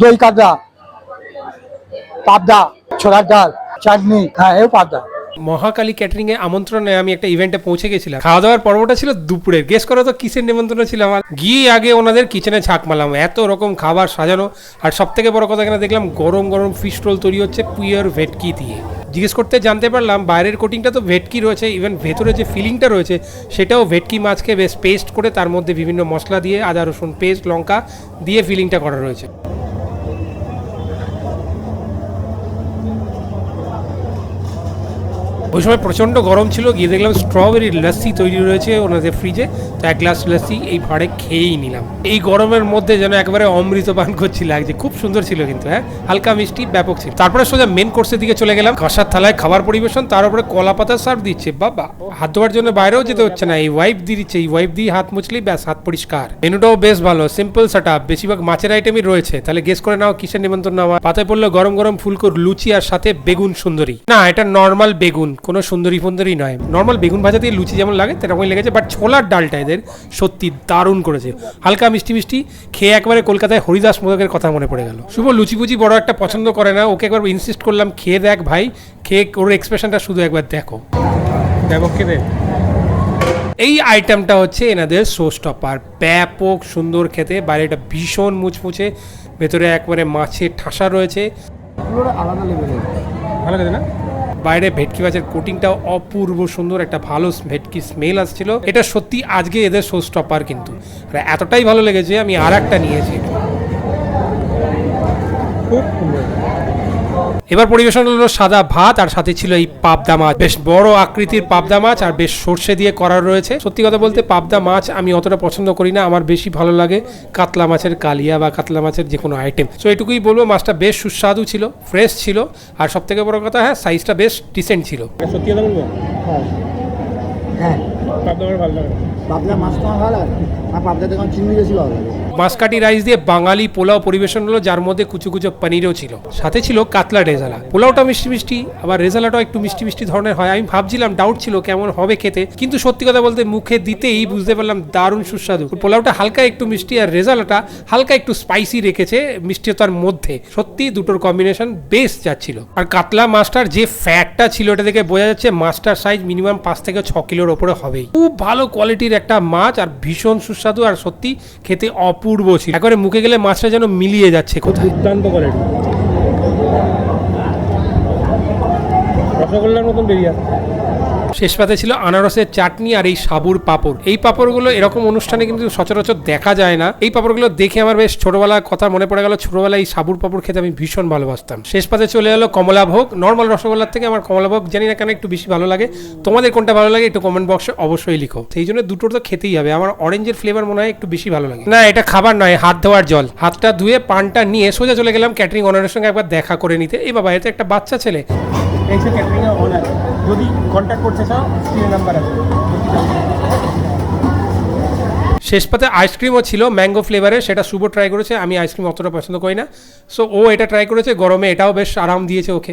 দই কাতলা, পাবদা, ছোলার ডাল, চাটনি, হ্যাঁ এও পাবদা। মহাকালী ক্যাটারিং এ আমন্ত্রণে আমি একটা ইভেন্টে পৌঁছে গেছিলাম। খাওয়া দাওয়ার পর্বটা ছিল দুপুরের। গেস করো তো কিসের নিমন্ত্রণ ছিল আমার। গিয়ে আগে ওনাদের কিচেনে ঝাঁক মারলাম, এত রকম খাবার সাজানো। আর সব থেকে বড় কথা এখানে দেখলাম গরম গরম ফিশ রোল তৈরি হচ্ছে পিওর ভেটকি দিয়ে। জিজ্ঞেস করতে জানতে পারলাম বাইরের কোটিংটা তো ভেটকি রয়েছে, ইভেন ভেতরে যে ফিলিংটা রয়েছে সেটাও ভেটকি মাছকে বেশ পেস্ট করে তার মধ্যে বিভিন্ন মশলা দিয়ে আদা রসুন পেস্ট লঙ্কা দিয়ে ফিলিংটা করা রয়েছে। ওই সময় প্রচণ্ড গরম ছিল, গিয়ে দেখলাম স্ট্রবেরি লস্যি তৈরি রয়েছে ওনাদের ফ্রিজে। তো এক গ্লাস লস্যি এই ভাড়ে খেয়েই নিলাম। এই গরমের মধ্যে যেন একবারে অমৃত পান করছি লাগছে। খুব সুন্দর ছিল কিন্তু, হ্যাঁ হালকা মিষ্টি ব্যাপক ছিল। তারপরে সোজা মেন কোর্সের দিকে চলে গেলাম। কাঁসার থালায় খাবার পরিবেশন, তার উপরে কলা পাতা সার্ভ দিচ্ছে। বাবা, হাত ধোয়ার জন্য বাইরেও যেতে হচ্ছে না, এই ওয়াইপ দিয়ে দিচ্ছে। এই ওয়াইপ দিয়ে হাত মুছলেই ব্যাস হাত পরিষ্কার। মেনুটাও বেশ ভালো, সিম্পল সেট আপ, বেশিরভাগ মাছের আইটেমই রয়েছে। তাহলে গেস করে নাও কিসের নিমন্ত্রণ নেওয়া। পাতায় পড়লো গরম গরম ফুলকোর লুচি আর সাথে বেগুন সুন্দরী। না, এটা নর্মাল বেগুন, কোনো সুন্দরী ফুন্দরী নয়। নর্মাল বেগুন ভাজা দিয়ে লুচি যেমন লাগে তেরকমই লেগেছে, বাট ছোলার ডালটা এদের সত্যি দারুণ করেছে। হালকা মিষ্টি মিষ্টি খেয়ে একবারে কলকাতায় হরিদাস মোদকের কথা মনে পড়ে গেল। শুভ লুচি ফুচি বড় একটা পছন্দ করে না, ওকে একবার ইনসিস্ট করলাম খেয়ে দেখ ভাই, খেয়ে ওর এক্সপ্রেশনটা শুধু একবার দেখো। দেখো খেয়ে এই আইটেমটা হচ্ছে এনাদের শো স্টপার। ব্যাপক সুন্দর খেতে, বাইরেটা ভীষণ মুচমুচে, ভেতরে একবারে মাছের ঠাসা রয়েছে, আলাদা লেভেলের ভালো লাগে না। বাইরে ভেটকি মাছের কোটিংটাও অপূর্ব সুন্দর, একটা ভালো ভেটকি স্মেল আসছিল। এটা সত্যি আজকে এদের শো স্টপার কিন্তু। আর এতটাই ভালো লেগেছে আমি আর একটা নিয়েছি। খুব সুন্দর। এবার পরিবেশন হলো সাদা ভাত, আর সাথে ছিল এই পাবদা মাছ। বেশ বড় আকৃতির পাবদা মাছ, আর বেশ সর্ষে দিয়ে করা রয়েছে। সত্যি কথা বলতে পাবদা মাছ আমি অতটা পছন্দ করি না, আমার বেশি ভালো লাগে কাতলা মাছের কালিয়া বা কাতলা মাছের যে কোনো আইটেম। সো এটুকুই বলবো, মাছটা বেশ সুস্বাদু ছিল, ফ্রেশ ছিল, আর সব থেকে বড় কথা হ্যাঁ সাইজটা বেশ ডিসেন্ট ছিল। সত্যি কথা বলবো, হ্যাঁ পাবদা আমার ভালো লাগে। পাবদা মাছ তো ভালো লাগে, আর পাবদা দেখুন চিংড়ি বেশি ভালো লাগে। বাঁশকাঠি রাইস দিয়ে বাঙালি পোলাও পরিবেশন হলো, যার মধ্যে কুচু কুচু পনিরও ছিল। সাথে ছিল কাতলা রেজালা। পোলাওটা মিষ্টি মিষ্টি, আবার রেজালাটাও একটু মিষ্টি মিষ্টি ধরনের হয়। আমি ভাবছিলাম, ডাউট ছিল কেমন হবে খেতে, কিন্তু সত্যি কথা বলতে মুখে দিতেই বুঝতে পারলাম দারুণ সুস্বাদু। পোলাওটা হালকা একটু মিষ্টি, আর রেজালাটা হালকা একটু স্পাইসি রেখেছে মিষ্টিতার মধ্যে। সত্যি দুটোর কম্বিনেশন বেশ যাচ্ছিল। আর কাতলা মাছটার যে ফ্যাটটা ছিল এটা থেকে বোঝা যাচ্ছে মাছটার সাইজ মিনিমাম 5 থেকে 6 কিলোর ওপরে হবেই। খুব ভালো কোয়ালিটির একটা মাছ, আর ভীষণ সুস্বাদু, আর সত্যি খেতে অপূর্ব ছিল। একবারে মুখে গেলে মাছটা যেন মিলিয়ে যাচ্ছে কোথায়। দুর্দান্ত কোয়ালিটি, রসগোল্লার মতন বেরিয়ে আসছে। শেষ পাতে ছিল আনারসের চাটনি আর এই সাবুর পাপড়। এই পাপড়গুলো এরকম অনুষ্ঠানে কিন্তু সচরাচর দেখা যায় না। এই পাপড়গুলো দেখে আমার বেশ ছোটবেলার কথা মনে পড়ে গেল। ছোটবেলায় এই সাবুর পাপড় খেতে আমি ভীষণ ভালোবাসতাম। শেষ পাতে চলে এলো কমলাভোগ। নর্মাল রসগোল্লার থেকে আমার কমলাভোগ জানি না কেন একটু বেশি ভালো লাগে। তোমাদের কোনটা ভালো লাগে একটু কমেন্ট বক্সে অবশ্যই লিখো। সেই জন্য দুটোর তো খেতেই হবে। আমার অরেঞ্জের ফ্লেভার মনে হয় একটু বেশি ভালো লাগে। না, এটা খাবার নয়, হাত ধোয়ার জল। হাতটা ধুয়ে পানটা নিয়ে সোজা চলে গেলাম ক্যাটারিং অনারের সঙ্গে একবার দেখা করে নিতে। এই বাবা, এতে একটা বাচ্চা ছেলে ক্যাটারিং অনার, যদি কন্ট্যাক্ট করতে চাও স্ক্রিনে নাম্বার আছে। শেষ পাতে আইসক্রিমও ছিল ম্যাঙ্গো ফ্লেভারের, সেটা শুভ ট্রাই করেছে। আমি আইসক্রিম অতটা পছন্দ করি না, সো ও এটা ট্রাই করেছে। গরমে এটাও বেশ আরাম দিয়েছে ওকে।